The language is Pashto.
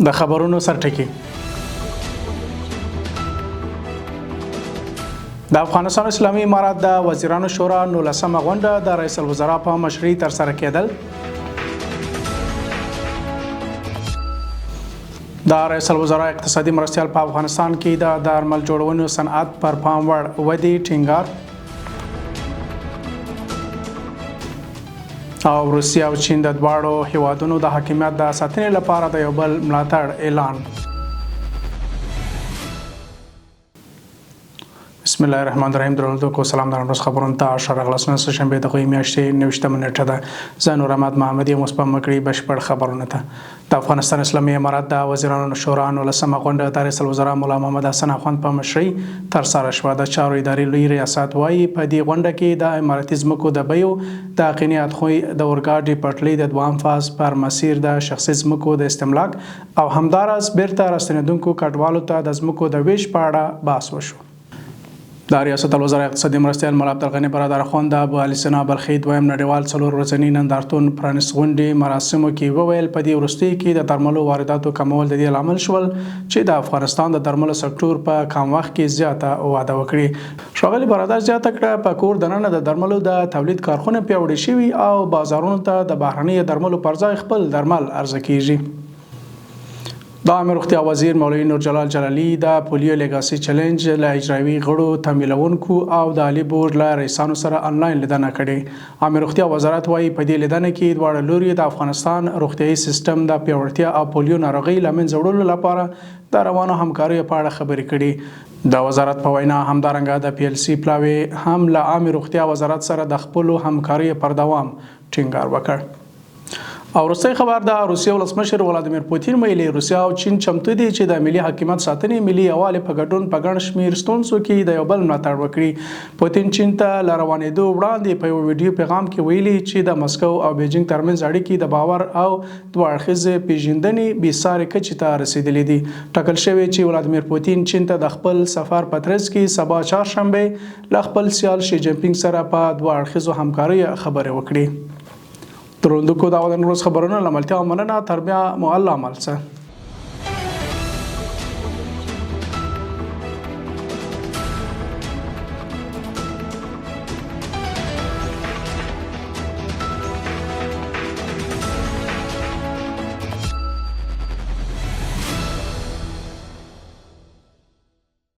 د خبرونو سرټکی. د افغانستان اسلامي امارات د وزیرانو شورا 19مه غونډه د رئیس الوزرا په مشرۍ ترسره کېدل. د رئیس الوزرا اقتصادي مرستیال په افغانستان کې د درمل جوړونې صنعت پر پام وړ ودی ټینګار. او روسیه او چین د دواړو هیوادونو د حاکمیت د ساتنې لپاره د یو بل ملاتړ اعلان. بسم الله الرحمن الرحیم. درنو سلام د نن خبرونو ته شرغلسنه شنبه د غوي میاشتې 90 منټه ده. زه نور احمد محمدي مصباح مکړی بشپړ خبرونه ته. د افغانستان اسلامي امارات د وزیرانو شورا 19مه غونډه د رئیس الوزرا مولا محمد حسن اخوند په مشرۍ ترسره شوه. د چارو ادارې لوی ریاست وايي په دې غونډه کې د اماراتي ځمکو د بیو د قنیات خوی د اورګاډي پټلۍ د دوام فاز پر مسیر د شخصي ځمکو د استملاک او همدارس بیرته راستنیدونکو کډوالو ته د ځمکو د ویش په اړه بحث وشو. د ریاست الوزرا اقتصادي مرستیال مولا عبدالغني برادر اخوند د ابو علي سنا بلخي دویم نړیوال 4 ورځنی نندارتون پرانیست غونډې مراسمو کې وویل په دې وروستیو کې د درملو وارداتو کمول د دې لامل شول چې د افغانستان د درملو سکتور په کم وخت کې زیاته واده وکړي. ښاغلي برادر زیاته کړه په کور دننه د درملو د تولید کارخونه پیاوړې شوي او بازارونو ته د بهرني درملو پر ځای خپل درمل عرضه کیږي. د عامه روغتیا وزیر مولوي نور جلال جلالي د پولیو لیګاسي چیلنج له اجرایوي غړو تمویلونکو او د عالی بورډ له رئیسانو سره انلاین لیدنه کړې. عامه روغتیا وزارت وايي په دې لیدنه کې دواړه لوري د افغانستان روغتیايي سیستم د پیاوړتیا او پولیو ناروغي له منځه وړلو لپاره د روانو همکاریو په اړه خبرې کړي. د وزارت په وینا همدارنګه د PLC پلاوی هم له عامه روغتیا وزارت سره د خپل همکاریو پر دوام ټینګار وکړ. او روسي خبر د روسیې ولسمشر ولادیمیر پوتین ویلي روسیا او چین چمتو دي چې د ملي حاکمیت ساتنې ملي یووالي په ګډون په ګڼ شمېر ستونزو کې د یو بل ملاتړ وکړي. پوتین چین ته له روانېدو وړاندې په یو ویډیو پیغام کې ویلي چې د مسکو او بیجینګ ترمنځ اړیکې د باور او دوه اړخیزې پیژندنې بېسارې کچې ته رسېدلې دي. ټاکل شوی چې ولادیمیر پوتین چین ته د خپل سفر په ترڅ کې سبا چهارشنبه له خپل سیال شي جین پینګ سره په دوه اړخیزو همکاریو خبرې وکړي. ترندو کو دا ودن روز خبرونه لملتیا مننه تر بیا مو الله عمل څه